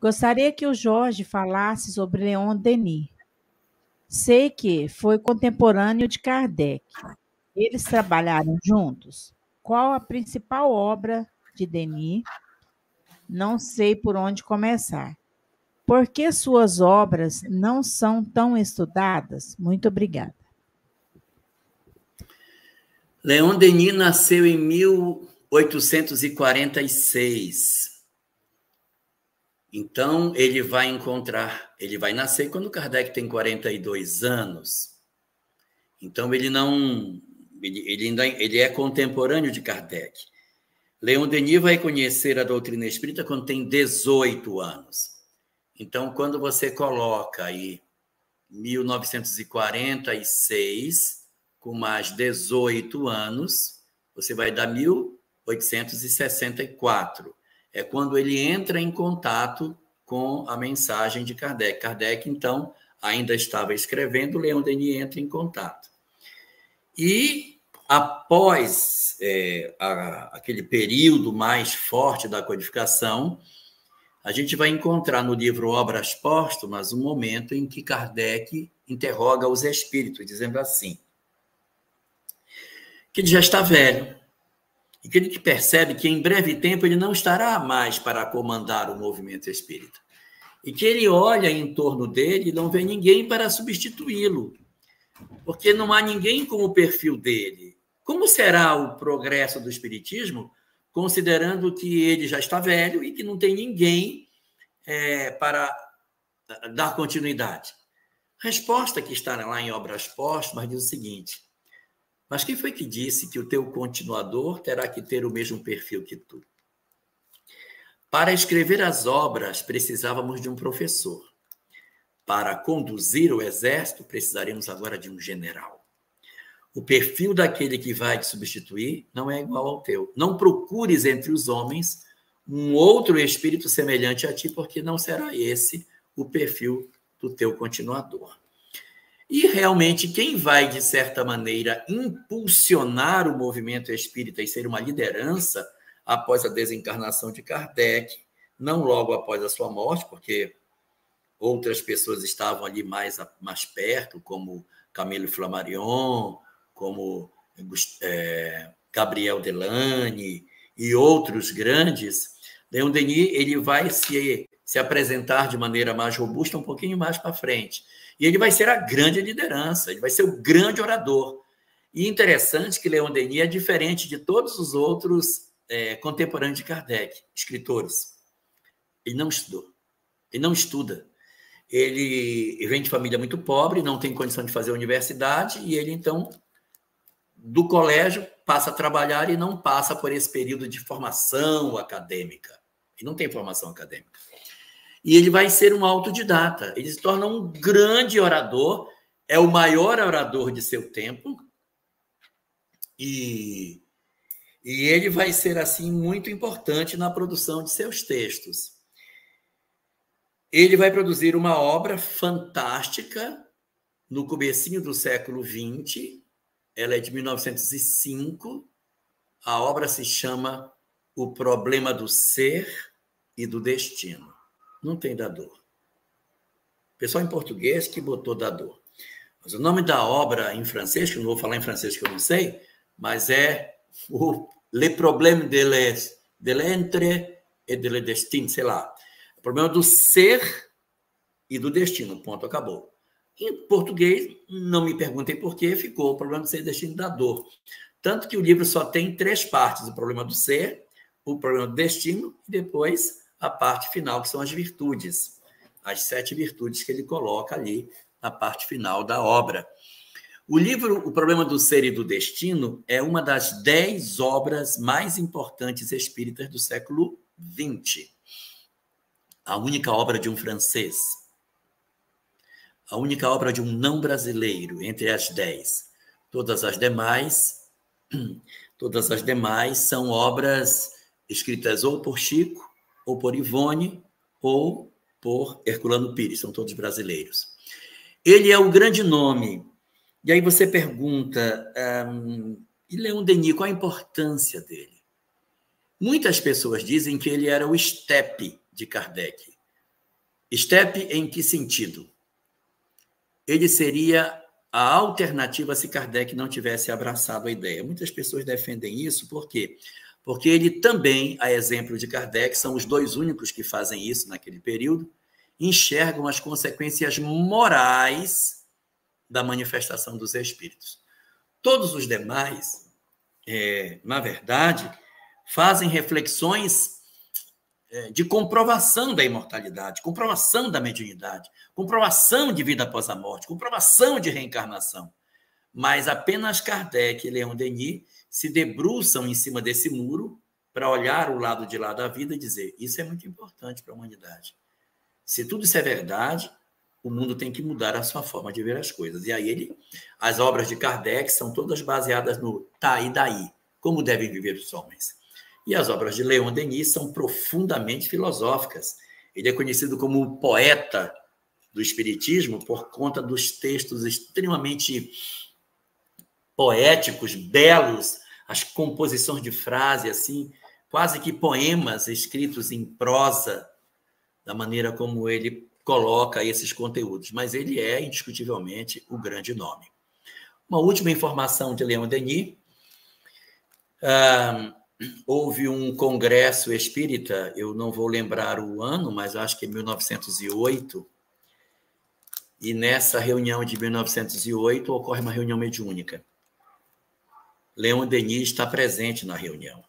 Gostaria que o Jorge falasse sobre Leon Denis. Sei que foi contemporâneo de Kardec. Eles trabalharam juntos? Qual a principal obra de Denis? Não sei por onde começar. Por que suas obras não são tão estudadas? Muito obrigada. Leon Denis nasceu em 1846. Então, ele vai nascer quando Kardec tem 42 anos. Então, ele é contemporâneo de Kardec. Leon Denis vai conhecer a doutrina espírita quando tem 18 anos. Então, quando você coloca aí 1946, com mais 18 anos, você vai dar 1864. É quando ele entra em contato com a mensagem de Kardec. Kardec, então, ainda estava escrevendo, Leon Denis entra em contato. E, após aquele período mais forte da codificação, a gente vai encontrar no livro Obras Póstumas um momento em que Kardec interroga os espíritos, dizendo assim, que ele já está velho, e que ele percebe que em breve tempo ele não estará mais para comandar o movimento espírita. E que ele olha em torno dele e não vê ninguém para substituí-lo, porque não há ninguém com o perfil dele. Como será o progresso do espiritismo, considerando que ele já está velho e que não tem ninguém para dar continuidade? A resposta que está lá em Obras Póstumas diz o seguinte: mas quem foi que disse que o teu continuador terá que ter o mesmo perfil que tu? Para escrever as obras, precisávamos de um professor. Para conduzir o exército, precisaremos agora de um general. O perfil daquele que vai te substituir não é igual ao teu. Não procures entre os homens um outro espírito semelhante a ti, porque não será esse o perfil do teu continuador. E, realmente, quem vai, de certa maneira, impulsionar o movimento espírita e ser uma liderança após a desencarnação de Kardec, não logo após a sua morte, porque outras pessoas estavam ali mais perto, como Camilo Flammarion, como Gabriel Delany e outros grandes. Leon Denis ele vai se apresentar de maneira mais robusta um pouquinho mais para frente. E ele vai ser a grande liderança, ele vai ser o grande orador. E interessante que Leon Denis é diferente de todos os outros contemporâneos de Kardec, escritores. Ele não estudou, ele não estuda. Ele vem de família muito pobre, não tem condição de fazer universidade, e ele, então, do colégio, passa a trabalhar e não passa por esse período de formação acadêmica. Ele não tem formação acadêmica. E ele vai ser um autodidata. Ele se torna um grande orador, é o maior orador de seu tempo, e ele vai ser, assim, muito importante na produção de seus textos. Ele vai produzir uma obra fantástica no comecinho do século XX, ela é de 1905, a obra se chama O Problema do Ser e do Destino. Não tem dador. O pessoal em português que botou dador. Mas o nome da obra em francês, que eu não vou falar em francês que eu não sei, mas é o Le Problème de l'être et de le destin, sei lá. O problema do ser e do destino, ponto, acabou. Em português, não me perguntem por quê, ficou o problema do ser e destino da dor. Tanto que o livro só tem 3 partes: o problema do ser, o problema do destino e depois a parte final, que são as virtudes. As 7 virtudes que ele coloca ali na parte final da obra. O livro O Problema do Ser e do Destino é uma das 10 obras mais importantes espíritas do século XX. A única obra de um francês. A única obra de um não brasileiro entre as 10. Todas as demais são obras escritas ou por Chico, ou por Ivone, ou por Herculano Pires, são todos brasileiros. Ele é o grande nome. E aí você pergunta, e Leon Denis, qual a importância dele? Muitas pessoas dizem que ele era o estepe de Kardec, Step em que sentido? Ele seria a alternativa se Kardec não tivesse abraçado a ideia. Muitas pessoas defendem isso, por quê? Porque ele também, a exemplo de Kardec, são os dois únicos que fazem isso naquele período, enxergam as consequências morais da manifestação dos espíritos. Todos os demais, na verdade, fazem reflexões de comprovação da imortalidade, comprovação da mediunidade, comprovação de vida após a morte, comprovação de reencarnação. Mas apenas Kardec e Leon Denis se debruçam em cima desse muro para olhar o lado de lá da vida e dizer: isso é muito importante para a humanidade. Se tudo isso é verdade, o mundo tem que mudar a sua forma de ver as coisas. E aí as obras de Kardec são todas baseadas no tá e daí, como devem viver os homens. E as obras de Leon Denis são profundamente filosóficas. Ele é conhecido como o poeta do espiritismo por conta dos textos extremamente poéticos, belos, as composições de frase, assim, quase que poemas escritos em prosa, da maneira como ele coloca esses conteúdos. Mas ele é, indiscutivelmente, o grande nome. Uma última informação de Leon Denis. Houve um congresso espírita, eu não vou lembrar o ano, mas acho que é 1908, e nessa reunião de 1908 ocorre uma reunião mediúnica. Leon Denis está presente na reunião.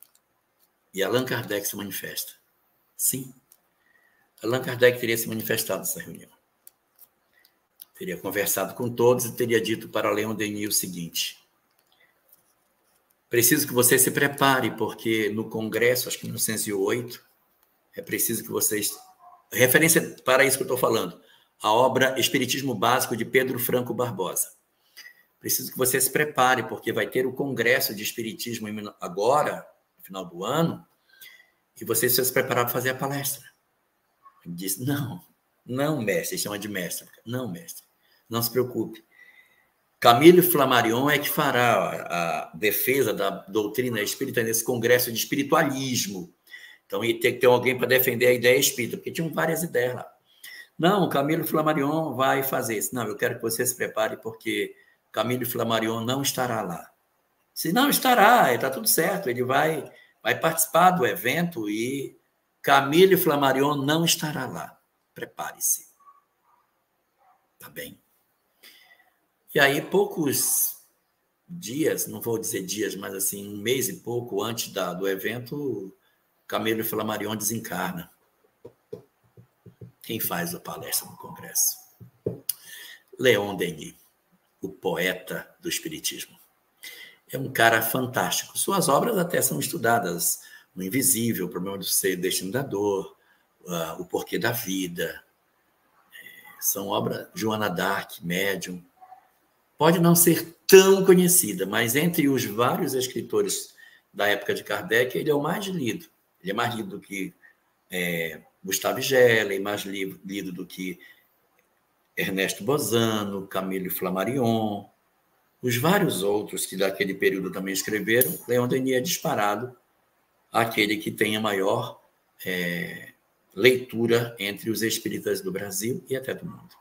E Allan Kardec se manifesta. Sim, Allan Kardec teria se manifestado nessa reunião. Teria conversado com todos e teria dito para Leon Denis o seguinte: preciso que você se prepare, porque no congresso, acho que em 1908, é preciso que vocês... Referência para isso que eu estou falando, a obra Espiritismo Básico de Pedro Franco Barbosa. Preciso que você se prepare, porque vai ter o congresso de Espiritismo agora, no final do ano, e você precisa se preparar para fazer a palestra. Ele disse: não, mestre, chama de mestre. Não, mestre, não se preocupe. Camille Flammarion é que fará a defesa da doutrina espírita nesse congresso de espiritualismo. Então, ia ter que ter alguém para defender a ideia espírita, porque tinham várias ideias lá. Não, Camille Flammarion vai fazer isso. Não, eu quero que você se prepare, porque Camille Flammarion não estará lá. Se não estará, está tudo certo, ele vai participar do evento e Camille Flammarion não estará lá. Prepare-se. Tá bem? E aí, poucos dias, não vou dizer dias, mas assim, um mês e pouco antes do evento, Camille Flammarion desencarna. Quem faz a palestra no congresso? Leon Denis, o poeta do espiritismo. É um cara fantástico. Suas obras até são estudadas no Invisível, O Problema do Ser, Destino da Dor, O Porquê da Vida. São obras... Joana d'Arc, Médium. Pode não ser tão conhecida, mas entre os vários escritores da época de Kardec, ele é o mais lido. Ele é mais lido do que Gustave Gellin, mais lido do que Ernesto Bozano, Camille Flammarion, os vários outros que daquele período também escreveram. Leon Denis é disparado aquele que tem a maior leitura entre os espíritas do Brasil e até do mundo.